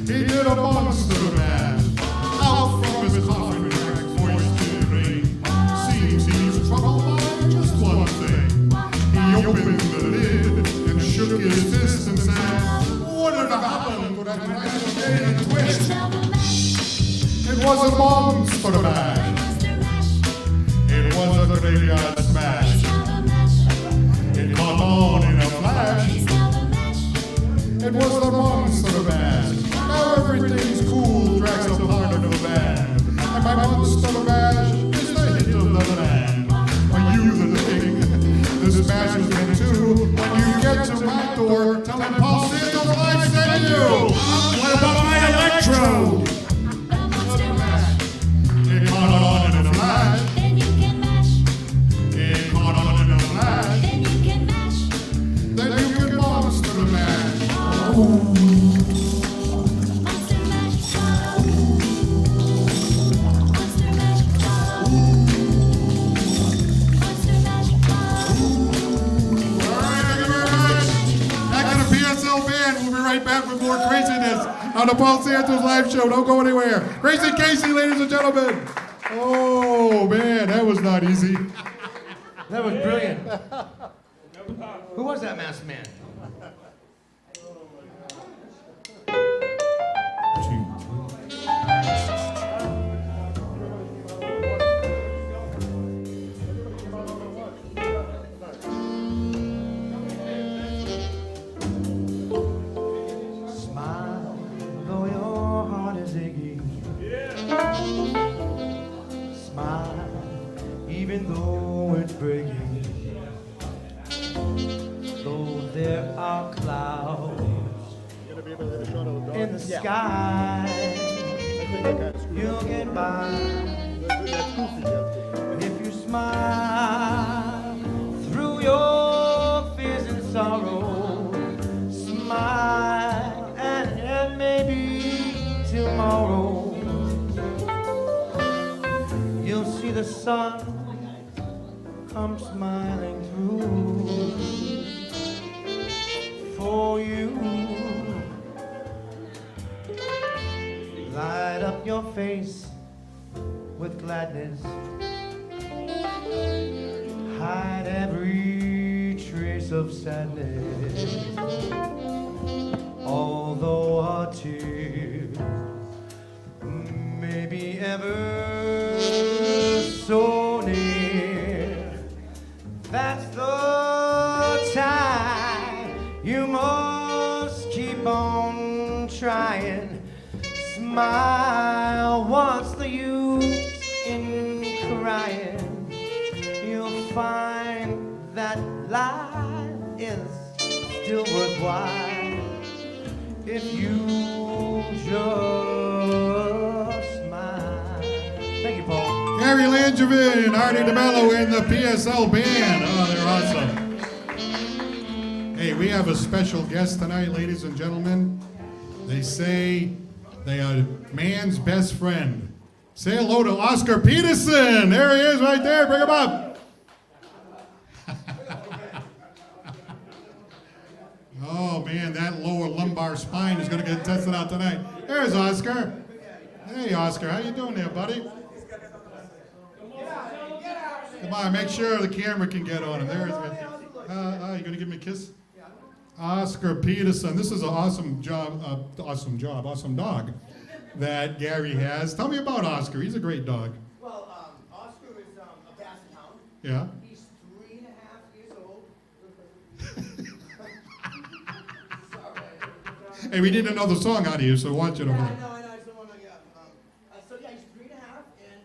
He did a monster mash. Out from his coffin, cracked voice did ring. Seems he was troubled by just one thing. He opened the lid and shook his fist and said, "What did happen to that nice day and twist?" It was a monster mash. It was a graveyard smash. It caught on in a flash. It was the monster mash. Now everything's cool, Drax a part of the band. And my monster mash is the hit of the land. Are you the thing? This mash is meant to. When you get to my door, tell him Paul Santos live sent you. What about my electrode? It caught on in a flash. It caught on in a flash. Then you can monster mash. We'll be right back with more craziness on the Paul Santos live show. Don't go anywhere. Crazy Casey, ladies and gentlemen. Oh, man, that was not easy. That was brilliant. Who was that masked man? Smile even though it's breaking, though there are clouds in the sky, you'll get by if you smile through your fears and sorrow. Smile, and maybe tomorrow you'll see the sun come smiling through for you. Light up your face with gladness, hide every trace of sadness. Although a tear may be ever so near, that's the time you must keep on trying. Smile, what's the use in crying? You'll find that life is still worthwhile if you just smile. Thank you, Paul. Gary Langevin, Artie DeMello, and the PSL Band. Oh, they're awesome. Hey, we have a special guest tonight, ladies and gentlemen. They say they are man's best friend. Say hello to Oscar Peterson. There he is right there. Bring him up. Oh, man, that lower lumbar spine is going to get tested out tonight. There's Oscar. Hey, Oscar, how you doing there, buddy? Come on, make sure the camera can get on him. There he is. You going to give me a kiss? Oscar Peterson. This is an awesome dog that Gary has. Tell me about Oscar. He's a great dog. Well, Oscar is a basset hound. Yeah. He's 3.5 years old. Hey, we need another song out of you, so watch it over I there. know, I just don't want to, so yeah, he's 3.5, and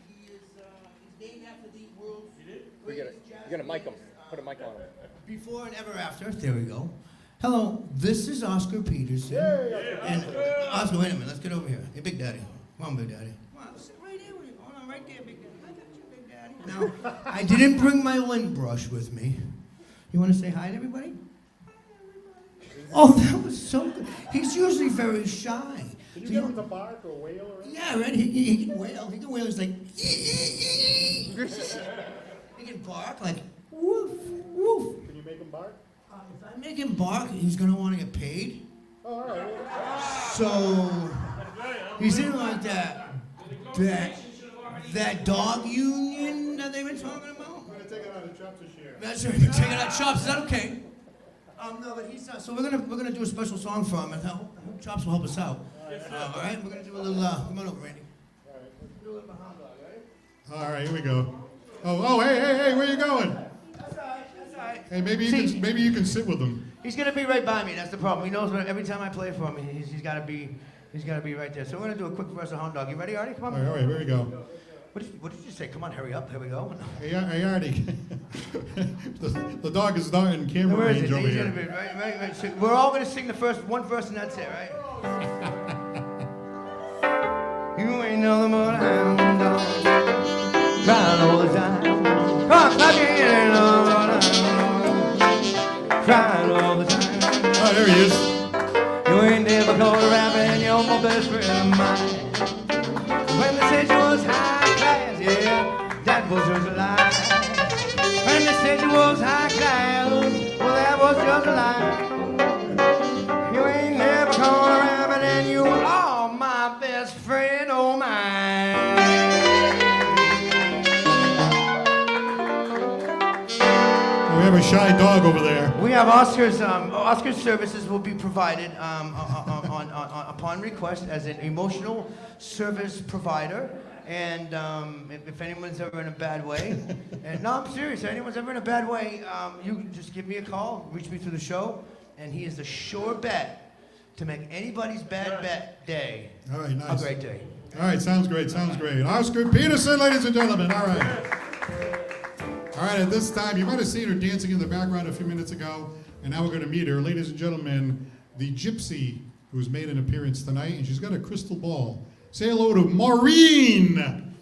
he is, he's named after the world's greatest jazz. You're gonna mic him. Put a mic on him. Before and ever after. There we go. Hello, this is Oscar Peterson. And Oscar, wait a minute, let's get over here. Hey, Big Daddy. Come on, Big Daddy. Come on, sit right here with you. Hold on, right there, Big Daddy. I got you, Big Daddy. Now, I didn't bring my lint brush with me. You want to say hi to everybody? Oh, that was so good. He's usually very shy. Did you get him to bark or wail or anything? Yeah, right. He can wail. He can wail. He's like, he can bark like, woof, woof. Can you make him bark? If I make him bark, he's gonna want to get paid. Oh, all right. So he's in like that dog union that they were talking about. I'm going to take it out of Chops this year. That's right. Take it out, Chops. Is that okay? No, but he's not. So we're gonna do a special song for him, and I hope Chops will help us out. All right. We're gonna do a little. Come on over, Randy. All right. Do a little Bahama, all right? All right, here we go. Oh, hey, where you going? That's all right. That's all right. Hey, maybe you can sit with him. He's gonna be right by me. That's the problem. He knows when, every time I play for him, he's gotta be right there. So we're gonna do a quick verse of Hound Dog. You ready, Artie? Come on. All right, here we go. What did you say? Come on, hurry up. Here we go. Hey, Artie. the dog is not in camera Where is range it? over He's here. gonna be right. So we're all gonna sing the first one verse, and that's it, right? You ain't nothing but a hound dog, crying all the time. Come on, clap your hands, crying all the time. Oh, there he is. You ain't never called a rabbit, and you're my best friend of mine. When they said you was high class, yeah, that was just a lie. When they said you was high class, well, that was just a lie. You ain't never called a rabbit, and you are my best friend of mine. We have a shy dog over there. We have Oscar's services will be provided upon request as an emotional service provider. And if anyone's ever in a bad way, and no, I'm serious, if anyone's ever in a bad way, you can just give me a call, reach me through the show, and he is the sure bet to make anybody's bad bet day All right, nice. a great day. All right, sounds great. Oscar Peterson, ladies and gentlemen. All right. All right, at this time, you might have seen her dancing in the background a few minutes ago, and now we're going to meet her. Ladies and gentlemen, the gypsy who's made an appearance tonight, and she's got a crystal ball. Say hello to Maureen.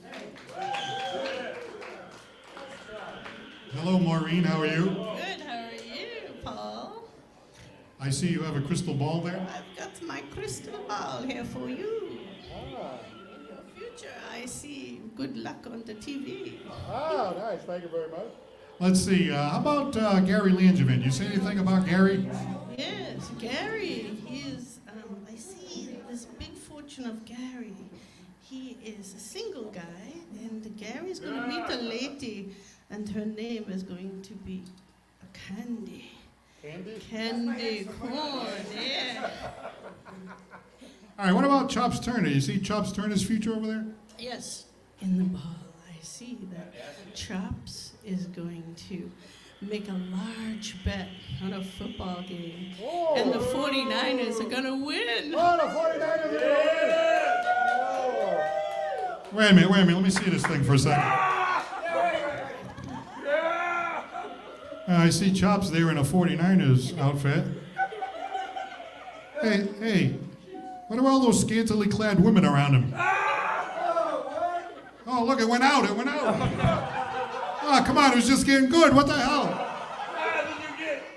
Hello, Maureen. How are you? Good, how are you, Paul? I see you have a crystal ball there. I've got my crystal ball here for you. In your future, I see good luck on the TV. Oh, nice. Thank you very much. Let's see. How about Gary Langevin? You say anything about Gary? Yes, Gary. He is, I see this big fortune of Gary. He is a single guy, and Gary's going to meet a lady, and her name is going to be Candy. Candy? Candy corn, yeah. All right, what about Chops Turner? You see Chops Turner's future over there? Yes, in the ball, I see that Chops is going to make a large bet on a football game. Oh. And the 49ers are going to win. Oh, the 49ers are going to win! Wait a minute, let me see this thing for a second. I see Chops there in a 49ers outfit. Hey, what about all those scantily clad women around him? Oh, look, it went out. Oh, come on, it was just getting good. What the hell?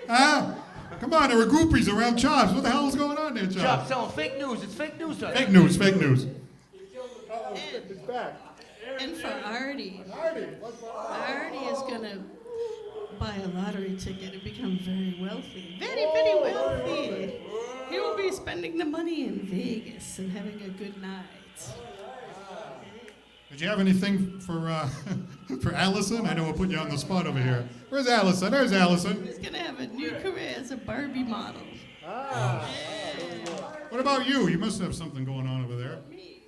Huh? Come on, there were groupies around Chops. What the hell is going on there, Chops? Chops telling fake news. It's fake news. Fake news. It's back. And for Artie is going to buy a lottery ticket and become very wealthy. Very, very wealthy. He will be spending the money in Vegas and having a good night. Did you have anything for for Allison? I know we'll put you on the spot over here. Where's Allison? There's Allison. He's going to have a new career as a Barbie model. What about you? You must have something going on over there. Me?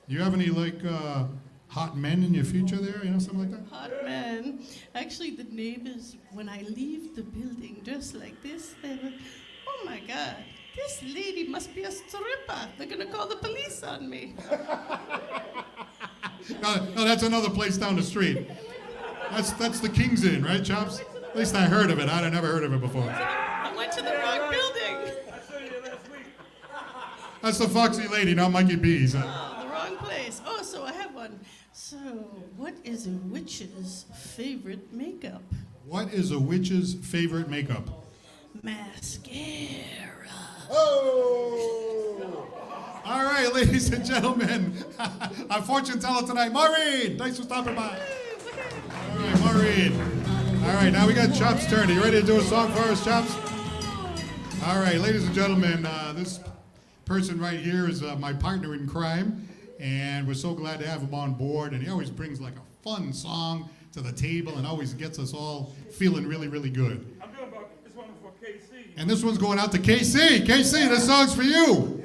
You have any, like, hot men in your future there? You know, something like that? Hot man. Actually, the neighbors, when I leave the building dressed like this, they're like, oh my God, this lady must be a stripper. They're going to call the police on me. No, that's another place down the street. That's the King's Inn, right, Chops? At least I heard of it. I'd never heard of it before. I went to the wrong building. That's the Foxy Lady, not Mikey B's. Oh, the wrong place. Oh, so I have one. So, what is a witch's favorite makeup? What is a witch's favorite makeup? Mascara. Oh! All right, ladies and gentlemen, our fortune teller tonight, Maureen. Thanks for stopping by. All right, Maureen. All right, now we got Chops' turn. Are you ready to do a song for us, Chops? All right, ladies and gentlemen, this person right here is my partner in crime, and we're so glad to have him on board. And he always brings like a fun song to the table and always gets us all feeling really, really good. I'm doing about this one for KC. And this one's going out to KC. KC, this song's for you.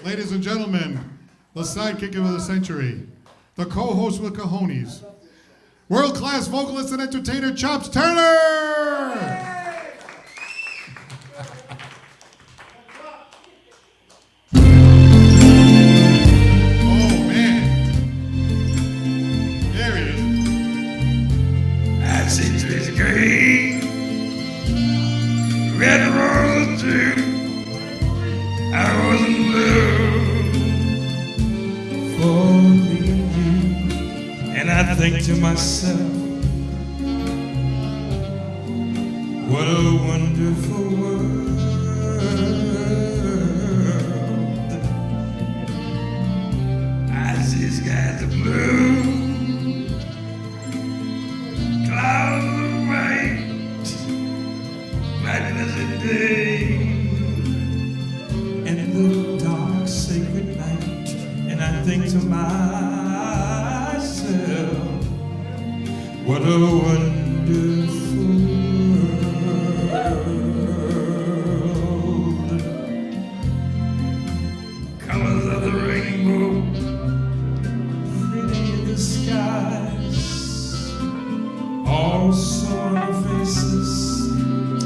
Ladies and gentlemen, the sidekick of the century, the co-host with cojones, world-class vocalist and entertainer, Chops Turner! Red rose too. I was in love for you, and I think to myself, what a wonderful world. I see skies of blue, clouds of white, magnificent day, and the dark sacred night, and I think to myself, what a wonderful world. Colors of the rainbow, pretty in the skies, all sort of faces,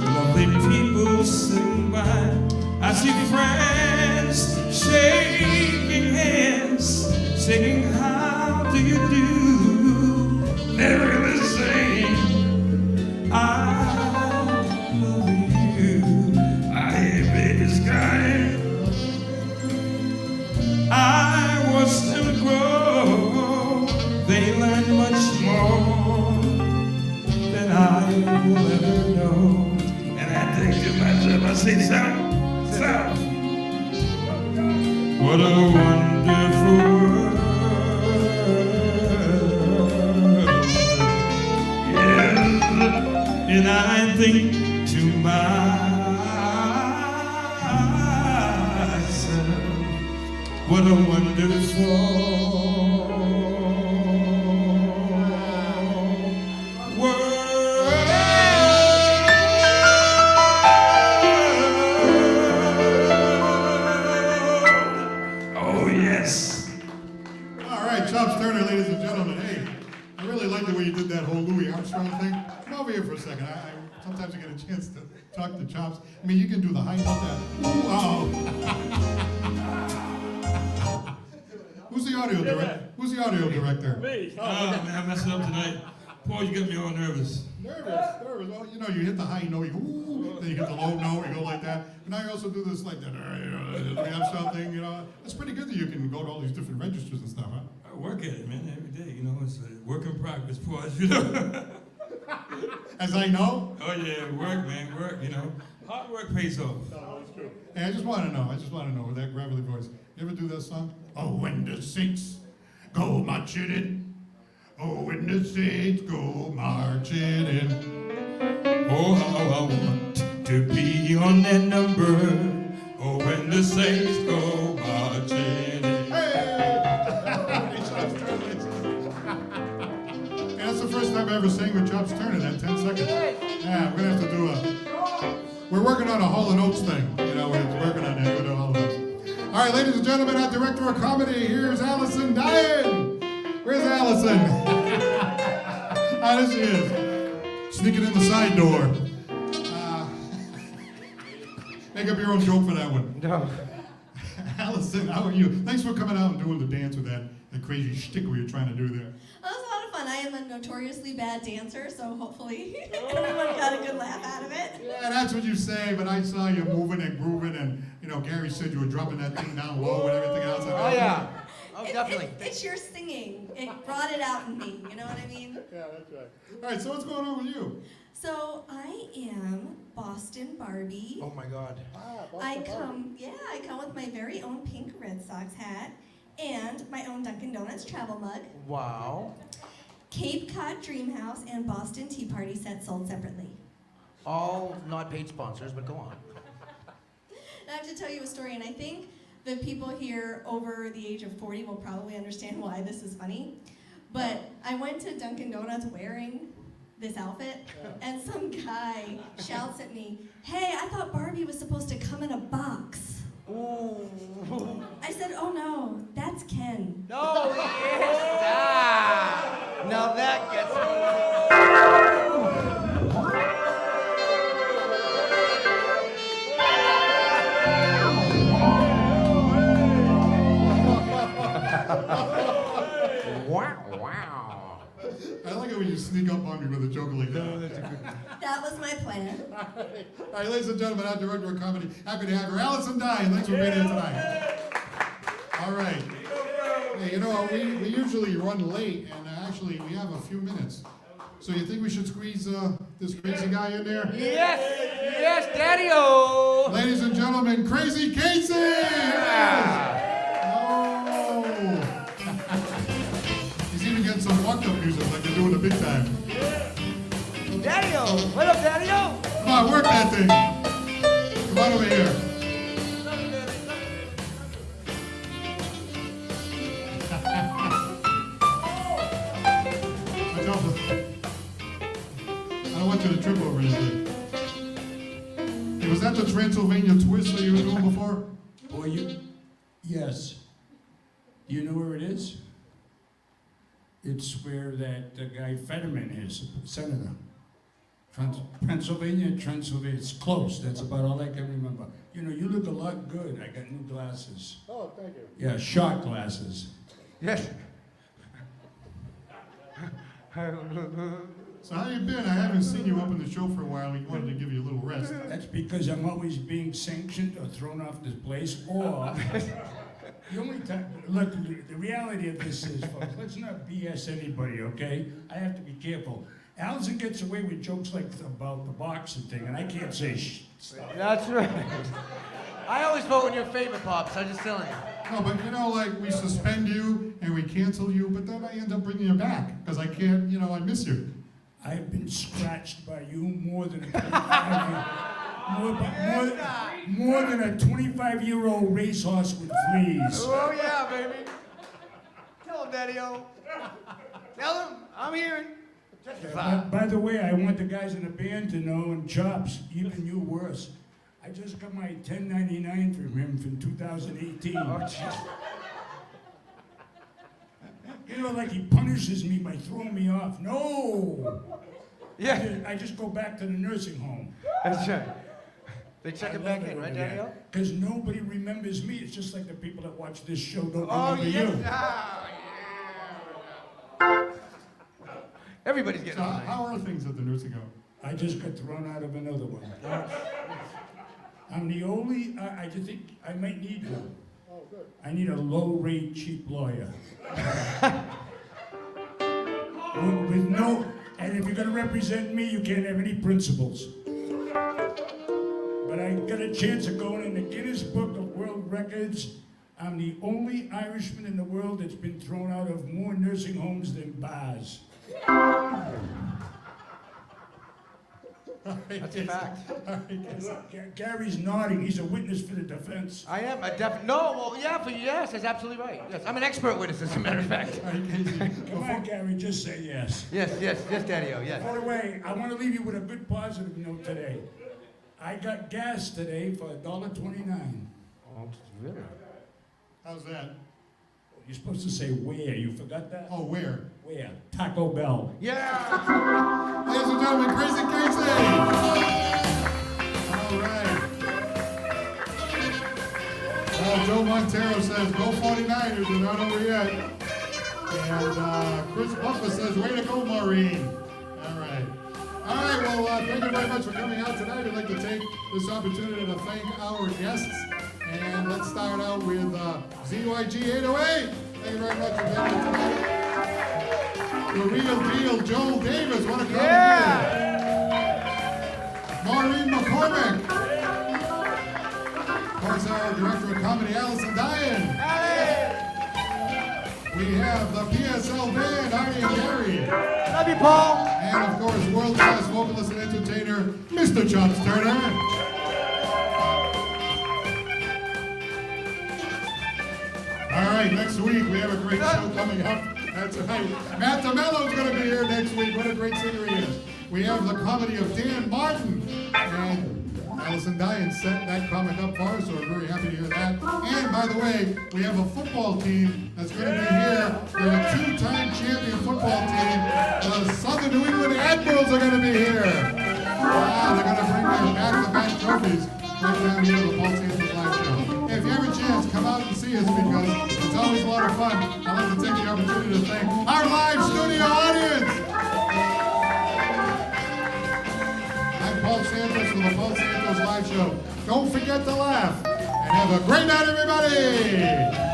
lovely people sing by. I see friends shaking hands, saying, how do you do? They're will ever know. And I think to myself, I say, South. What a wonderful world. Yes, and I think to myself, what a wonderful world. Oh, yes. All right, Chops Turner, ladies and gentlemen. Hey, I really like the way you did that whole Louis Armstrong thing. Come over here for a second. Sometimes I get a chance to talk to Chops. I mean, you can do the high note that. Ooh, oh. Who's the audio director? Who's the audio director? Me. Oh, man, I messed up tonight. Paul, you got me all nervous. Nervous. Oh, you know, you hit the high note, you go, ooh, then you hit the low note, you go like that. But now you also do this like that, we have something, you know. It's pretty good that you can go to all these different registers and stuff, huh? I work at it, man, every day. You know, it's a work in progress, Paul, you know. As I know? Oh, yeah, work, man, work, you know. Hard work pays off. No, that's true. Hey, I just want to know with that gravelly voice. You ever do that song? Oh, when the Saints go marching in. Oh, when the Saints go marching in. Oh, how I want to be on that number. Oh, when the Saints go marching in. And that's the first time I ever sang with Chops Turner, that 10 seconds. Yeah, we're going to have to do we're working on a Hall & Oates thing. You know, we're working on that. We're doing Hall & Oates. All right, ladies and gentlemen, our director of comedy, here's Allison Diane. Where's Allison? There she is. Sneaking in the side door. Make up your own joke for that one. No. Allison, how are you? Thanks for coming out and doing the dance with that crazy shtick we were trying to do there. That was a lot of fun. I am a notoriously bad dancer, so hopefully everyone got a good laugh out of it. Yeah, that's what you say, but I saw you moving and grooving, and, you know, Gary said you were dropping that thing down low and everything else. Oh, yeah. Oh, definitely. It's your singing. It brought it out in me, you know what I mean? Yeah, that's right. All right, so what's going on with you? So I am Boston Barbie. Oh, my God. I come with my very own pink Red Sox hat and my own Dunkin' Donuts travel mug. Wow. Cape Cod Dream House and Boston Tea Party set sold separately. All not paid sponsors, but go on. I have to tell you a story, and I think the people here over the age of 40 will probably understand why this is funny. But I went to Dunkin' Donuts wearing this outfit, and some guy shouts at me, "Hey, I thought Barbie was supposed to come in a box." Ooh. I said, "Oh no, that's Ken." No, yes. Ah. Now that gets Wow. I like it when you sneak up on me with a joke like that. That was my plan. All right, ladies and gentlemen, our director of comedy, happy to have her, Allison Diane. Thanks for being here tonight. All right. Hey, you know, we usually run late, and actually we have a few minutes. So you think we should squeeze this crazy guy in there? Yes, Daddy-o. Ladies and gentlemen, Crazy Casey! Oh! He's even getting some walk-up music like they're doing the big time. Daddy-o. What up, Daddy-o? Come on, work that thing. Come on over here. I don't want you to trip over anything. Hey, was that the Transylvania twist that you were doing before? Boy, yes. You know where it is? It's where that guy Fetterman is, senator. Pennsylvania. It's close. That's about all I can remember. You know, you look a lot good. I got new glasses. Oh, thank you. Yeah, shot glasses. Yes. So how you been? I haven't seen you up in the show for a while. We wanted to give you a little rest. That's because I'm always being sanctioned or thrown off this place, or the only time. Look, the reality of this is, folks, let's not BS anybody, okay? I have to be careful. Allison gets away with jokes like about the boxing thing, and I can't say stuff. That's right. I always vote in your favor, Pops. I'm just telling you. No, but you know, like we suspend you and we cancel you, but then I end up bringing you back because I can't, you know, I miss you. I've been scratched by you more than a 25-year-old racehorse with fleas. Oh, yeah, baby. Tell him, Daddy-O. Tell him. I'm hearing. By the way, I want the guys in the band to know, and Chops, even you worse. I just got my 1099 from him from 2018. Oh, jeez. You know, like he punishes me by throwing me off. No! Yeah. I just go back to the nursing home. That's right. They check it back in, right, Daddy-O? Because nobody remembers me. It's just like the people that watch this show don't Oh, remember yes. you. Oh, yeah. Everybody's getting So on. how are things at the nursing home? I just got thrown out of another one. I'm the only, I just think I might need one. Oh, good. I need a low-rate, cheap lawyer. with no, and if you're gonna represent me, you can't have any principles. But I got a chance of going in the Guinness Book of World Records. I'm the only Irishman in the world that's been thrown out of more nursing homes than bars. That's a fact. Gary's nodding. He's a witness for the defense. I am a No, well, yeah, for you, yes, that's absolutely right. Yes, I'm an expert witness, as a matter of fact. Come on, Gary, just say yes. Yes, Daddy-O, yes. By the way, I want to leave you with a good positive note today. I got gas today for $1.29. Oh, really? How's that? You're supposed to say where. You forgot that? Oh, where? Where? Taco Bell. Yeah! Ladies and gentlemen, Crazy Casey! All right. Joe Montero says, go 49ers, they're not over yet. And Chris Buffa says, way to go, Maureen. All right. All right, well, thank you very much for coming out tonight. I'd like to take this opportunity to thank our guests. And let's start out with ZYG808. Thank you very much for being here tonight. The real deal, Joel Davis. What a comedy. Yeah. Maureen McCormick. Of course, our director of comedy, Allison Dyan. We have the PSL band, Artie and Gary. Love you, Paul. And of course, world-class vocalist and entertainer, Mr. Chops Turner. All right, next week we have a great show coming up. That's right. Matt DeMello's going to be here next week. What a great singer he is. We have the comedy of Dan Martin. And Allison Dyan set that comic up for us, so we're very happy to hear that. And by the way, we have a football team that's going to be here. They're a two-time champion football team. The Southern New England Admirals are going to be here. Wow, they're going to bring their back-to-back trophies right down here to the Paul Santos Live Show. If you have a chance, come out and see us because it's always a lot of fun. I'd like to take the opportunity to thank our live studio audience. I'm Paul Santos from the Paul Santos Live Show. Don't forget to laugh and have a great night, everybody.